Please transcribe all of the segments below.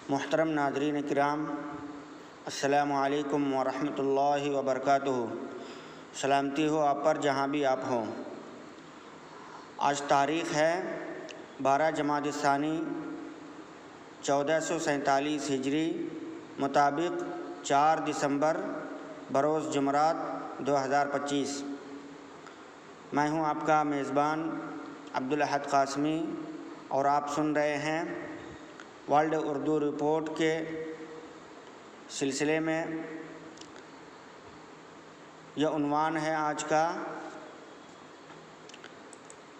मुहतरम नाज़रीन किराम, अस्सलामु अलैकुम व रहमतुल्लाहि व बरकातुहू। सलामती हो आप पर जहाँ भी आप हों। आज तारीख़ है 12 जमाद सानी 1447 हिजरी मुताबिक 4 दिसंबर बरोज़ जुमरात 2025। मैं हूँ आपका मेज़बान अब्दुल अहद क़ासमी और आप सुन रहे हैं वर्ल्ड उर्दू रिपोर्ट के सिलसिले में। यह उन्वान है आज का,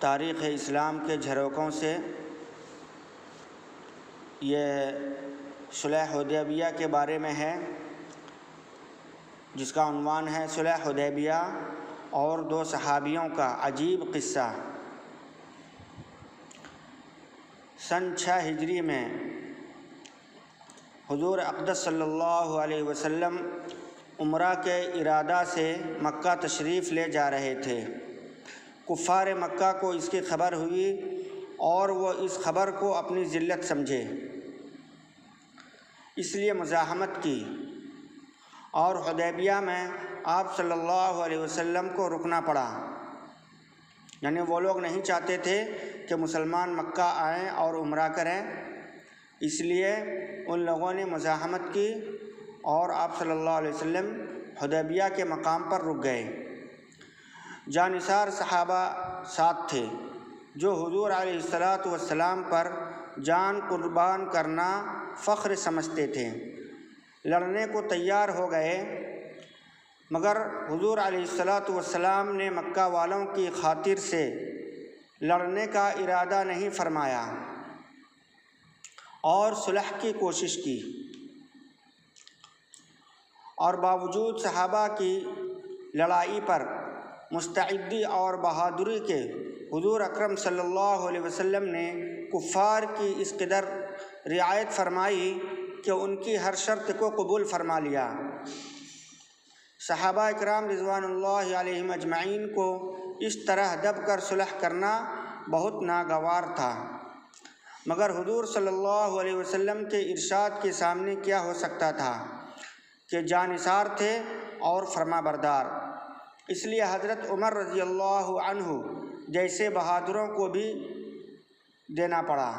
तारीख़ इस्लाम के झरोकों से। यह सुलह हुदैबिया के बारे में है, जिसका उन्वान है सुलह हुदैबिया और दो सहाबियों का अजीब क़िस्सा। सन 6 हिजरी में हुज़ूर अक़दस सल्लल्लाहु अलैहि वसल्लम उम्रा के इरादा से मक्का तशरीफ़ ले जा रहे थे। कुफ़ार मक्का को इसकी ख़बर हुई और वो इस ख़बर को अपनी ज़िल्लत समझे, इसलिए मुज़ाहमत की और हुदैबिया में आप सल्लल्लाहु अलैहि वसल्लम को रुकना पड़ा। यानी वो लोग नहीं चाहते थे कि मुसलमान मक्का आएँ और उम्रा करें, इसलिए उन लोगों ने मुज़ाहमत की और आप सल्लल्लाहु अलैहि वसल्लम हुदैबिया के मकाम पर रुक गए। जानिसार सहाबा साथ थे जो हुज़ूर अलैहिस्सलातु वस्सलाम पर जान कुर्बान करना फ़ख्र समझते थे। लड़ने को तैयार हो गए, मगर हुज़ूर अलैहिस्सलातु वस्सलाम ने मक्का वालों की खातिर से लड़ने का इरादा नहीं फरमाया और सुलह की कोशिश की। और बावजूद सहाबा की लड़ाई पर मुस्तैदी और बहादुरी के हुज़ूर अकरम सल्लल्लाहु अलैहि वसल्लम ने कुफ़ार की इस कदर रियायत फरमाई कि उनकी हर शर्त को कबूल फरमा लिया। सहाबा इकराम रिज़वानुल्लाहि अलैहिम अजमईन को इस तरह दब कर सुलह करना बहुत नागवार था, मगर हुज़ूर सल्लल्लाहु अलैहि वसल्लम के इरशाद के सामने क्या हो सकता था कि जानिसार थे और फरमाबरदार। इसलिए हज़रत उमर रज़ियल्लाहु अन्हु जैसे बहादुरों को भी देना पड़ा।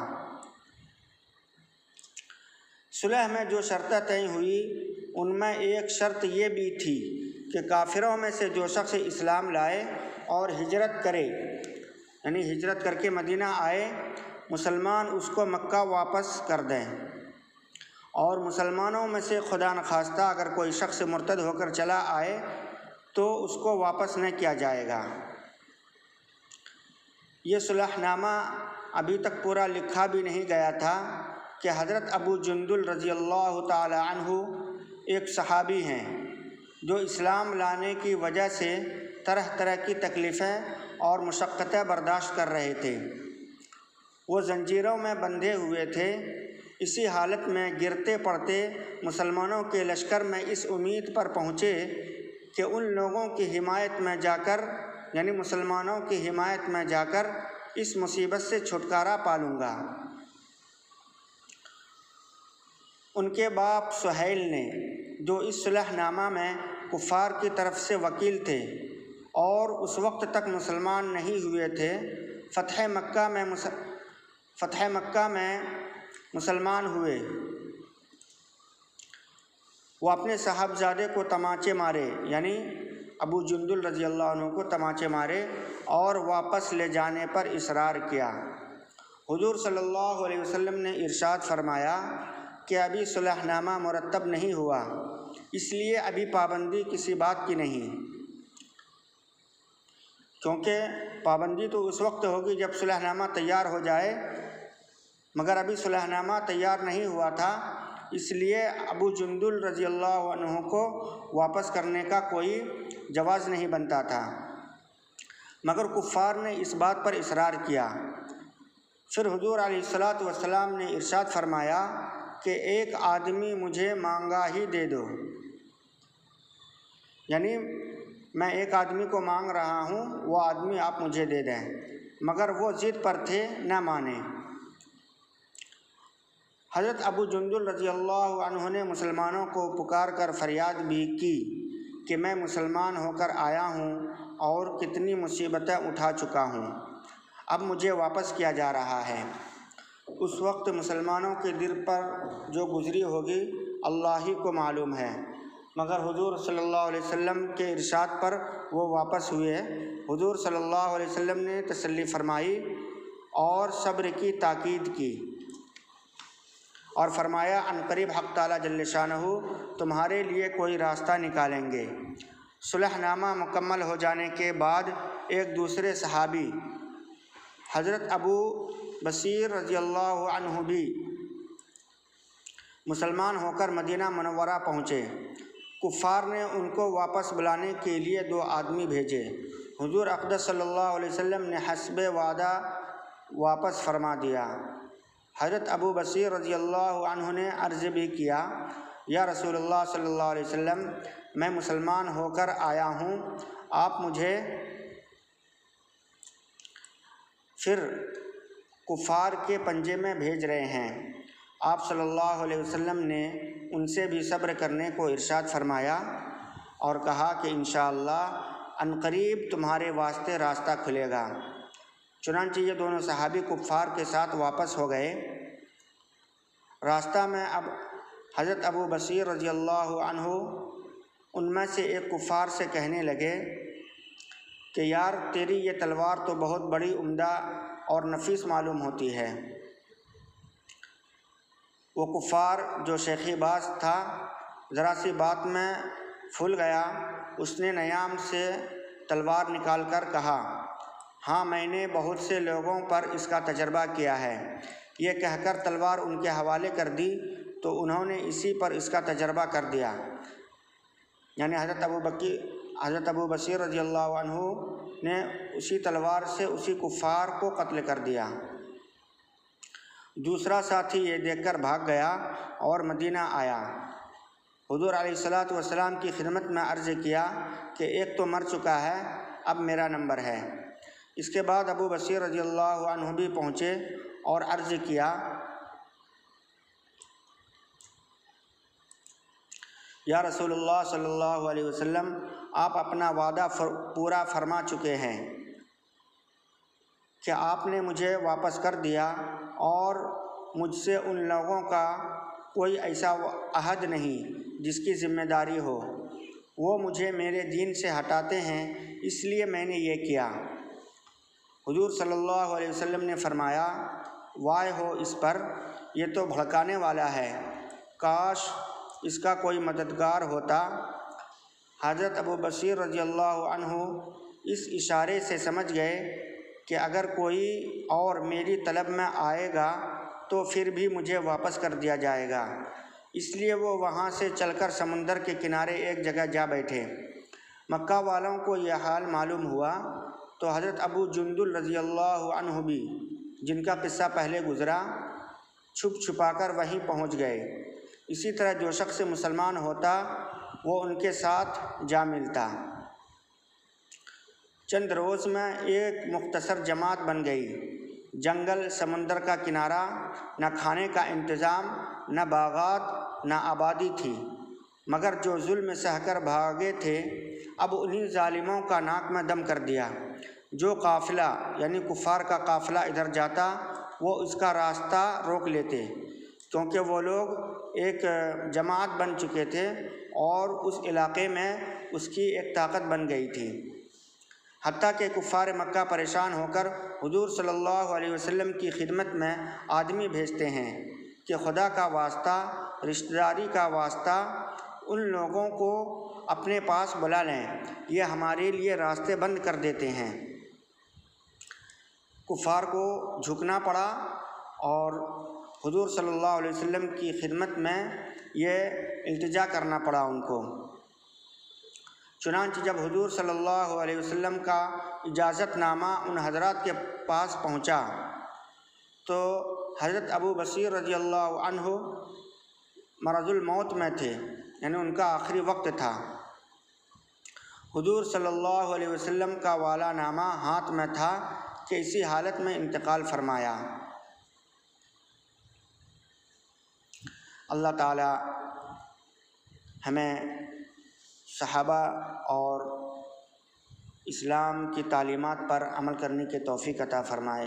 सुलह में जो शर्तें तय हुई उनमें एक शर्त ये भी थी कि काफिरों में से जो शख्स इस्लाम लाए और हिजरत करे, यानी हिजरत करके मदीना आए, मुसलमान उसको मक्का वापस कर दें। और मुसलमानों में से खुदा न खास्ता अगर कोई शख्स मुर्तद होकर चला आए तो उसको वापस न किया जाएगा। ये सुलहनामा अभी तक पूरा लिखा भी नहीं गया था कि हज़रत अबू जुंदुल रज़ियल्लाहु ताला अन्हु एक सहाबी हैं जो इस्लाम लाने की वजह से तरह तरह की तकलीफ़ें और मुशक्क़तें बर्दाश्त कर रहे थे। वो जंजीरों में बंधे हुए थे। इसी हालत में गिरते पड़ते मुसलमानों के लश्कर में इस उम्मीद पर पहुँचे कि उन लोगों की हिमायत में जाकर, यानी मुसलमानों की हिमायत में जाकर इस मुसीबत से छुटकारा पा लूँगा। उनके बाप सुहैल ने, जो इस सुलहनामा में कुफ़ार की तरफ से वकील थे और उस वक्त तक मुसलमान नहीं हुए थे, फ़तह मक्का में मुसलमान हुए। वो अपने साहबजादे को तमाचे मारे, यानी अबू जुंदुल रज़ियल्लाहु अन्हु को तमाचे मारे और वापस ले जाने पर इसरार किया। हुज़ूर सल्लल्लाहु अलैहि वसल्लम ने इरशाद फरमाया कि अभी सुलहनामा मुरतब नहीं हुआ, इसलिए अभी पाबंदी किसी बात की नहीं, क्योंकि पाबंदी तो उस वक्त होगी जब सुलहनामा तैयार हो जाए, मगर अभी सुलहनामा तैयार नहीं हुआ था, इसलिए अबू जुंदुल रज़ियल्लाहु अन्हु को वापस करने का कोई जवाज़ नहीं बनता था। मगर कुफ़ार ने इस बात पर इसरार किया। फिर हुज़ूर अलैहिस्सलातु वस्सलाम ने इरशाद फरमाया कि एक आदमी मुझे मांगा ही दे दो, यानी मैं एक आदमी को मांग रहा हूँ, वो आदमी आप मुझे दे दें। मगर वो ज़िद पर थे, न माने। हज़रत अबू जुंदुल रज़ियल्लाहु अन्हु ने मुसलमानों को पुकार कर फरियाद भी की कि मैं मुसलमान होकर आया हूँ और कितनी मुसीबतें उठा चुका हूँ, अब मुझे वापस किया जा रहा है। उस वक्त मुसलमानों के दिल पर जो गुजरी होगी अल्लाह ही को मालूम है, मगर हुजूर सल्लल्लाहु अलैहि वसल्लम के इरशाद पर वो वापस हुए। हुजूर सल्लल्लाहु अलैहि वसल्लम ने तसल्ली फरमाई और सब्र की ताकीद की और फरमाया, अनकरीब हक़ ताला जल्ल शानहू तुम्हारे लिए कोई रास्ता निकालेंगे। सुलहनामा मुकम्मल हो जाने के बाद एक दूसरे सहाबी हज़रत अबू बसीर रज़ियल्लाहु अन्हु भी मुसलमान होकर मदीना मुनव्वरा पहुँचे। कुफ़ार ने उनको वापस बुलाने के लिए 2 आदमी भेजे। हुजूर अक़दस सल्लल्लाहु अलैहि वसल्लम ने हस्बे वादा वापस फरमा दिया। हज़रत अबू बसीर रज़ियल्लाहु अन्हु ने अर्ज़ भी किया, या रसूलुल्लाह सल्लल्लाहु अलैहि वसल्लम, मैं मुसलमान होकर आया हूँ, आप मुझे फिर कुफ़ार के पंजे में भेज रहे हैं। आप सल्लल्लाहु अलैहि वसल्लम ने उनसे भी सब्र करने को इरशाद फरमाया और कहा कि इंशाअल्लाह अनकरीब तुम्हारे वास्ते रास्ता खुलेगा। चुनांचे ये दोनों सहाबी कुफ़ार के साथ वापस हो गए। रास्ता में अब हज़रत अबू बसीर रज़ियल्लाहु अन्हु उनमें से एक कुफ़ार से कहने लगे कि यार, तेरी ये तलवार तो बहुत बड़ी उम्दा और नफीस मालूम होती है। वो कुफ़ार जो शेखीबाज था ज़रा सी बात में फूल गया। उसने नयाम से तलवार निकाल कर कहा, हाँ, मैंने बहुत से लोगों पर इसका तजर्बा किया है। ये कहकर तलवार उनके हवाले कर दी तो उन्होंने इसी पर इसका तजर्बा कर दिया। यानी हज़रत अबू बसीर रज़ियल्लाहु अन्हु ने उसी तलवार से उसी कुफ़ार को कत्ल कर दिया। दूसरा साथी ये देखकर भाग गया और मदीना आया। हुजूर अलैहिस्सलातु वस्सलाम की खिदमत में अर्ज़ किया कि एक तो मर चुका है, अब मेरा नंबर है। इसके बाद अबू बसीर रज़ियल्लाहु अन्हु भी पहुँचे और अर्ज़ किया, या रसूलुल्लाह सल्लल्लाहु अलैहि वसल्लम, आप अपना वादा पूरा फरमा चुके हैं कि आपने मुझे वापस कर दिया और मुझसे उन लोगों का कोई ऐसा अहद नहीं जिसकी ज़िम्मेदारी हो। वो मुझे मेरे दीन से हटाते हैं, इसलिए मैंने ये किया। हुजूर सल्लल्लाहु अलैहि वसल्लम ने फरमाया, वाह हो इस पर, ये तो भड़काने वाला है, काश इसका कोई मददगार होता। हज़रत अबू बसीर रज़ियल्लाहु अन्हु इस इशारे से समझ गए कि अगर कोई और मेरी तलब में आएगा तो फिर भी मुझे वापस कर दिया जाएगा। इसलिए वो वहाँ से चलकर समुंदर के किनारे एक जगह जा बैठे। मक्का वालों को यह हाल मालूम हुआ तो हज़रत अबू जुंदुल रज़ियल्लाहु अन्हु भी, जिनका किस्सा पहले गुज़रा, छुप छुपाकर वहीं पहुँच गए। इसी तरह जो शख्स मुसलमान होता वो उनके साथ जा मिलता। चंद रोज़ में एक मुख्तसर जमात बन गई। जंगल, समंदर का किनारा, न खाने का इंतज़ाम, न बागात, न आबादी थी, मगर जो जुल्म सहकर भागे थे अब उन्हीं जालिमों का नाक में दम कर दिया। जो काफ़िला यानी कुफ़ार का काफ़िला इधर जाता वो उसका रास्ता रोक लेते, क्योंकि वो लोग एक जमात बन चुके थे और उस इलाक़े में उसकी एक ताकत बन गई थी। हत्ता के कुफ़ार मक्का परेशान होकर हुजूर सल्लल्लाहु अलैहि वसल्लम की खिदमत में आदमी भेजते हैं कि खुदा का वास्ता, रिश्तेदारी का वास्ता, उन लोगों को अपने पास बुला लें, ये हमारे लिए रास्ते बंद कर देते हैं। कुफ़ार को झुकना पड़ा और हुजूर सल्लल्लाहु अलैहि वसल्लम की खिदमत में ये इल्तिजा करना पड़ा उनको। चुनांचे जब हुजूर सल्लल्लाहु अलैहि वसल्लम का इजाज़तनामा उन हज़रात के पास पहुँचा तो हज़रत अबू बसीर रज़ियल्लाहु अन्हु मरज़ुल मौत में थे, यानी उनका आखिरी वक्त था। हुजूर सल्लल्लाहु अलैहि वसल्लम का वाला नामा हाथ में था कि इसी हालत में इंतकाल फरमाया। अल्लाह ताला हमें सहाबा और इस्लाम की तालीमात पर अमल करने की तौफ़ीक़ अता फ़रमाए।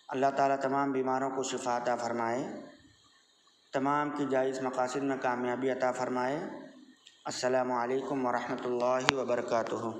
अल्लाह ताला तमाम बीमारों को शिफ़ा अता फ़रमाए, तमाम की जायज़ मक़ासिद में कामयाबी अता फ़रमाए। अस्सलामु अलैकुम व रहमतुल्लाहि व बरकातुहू।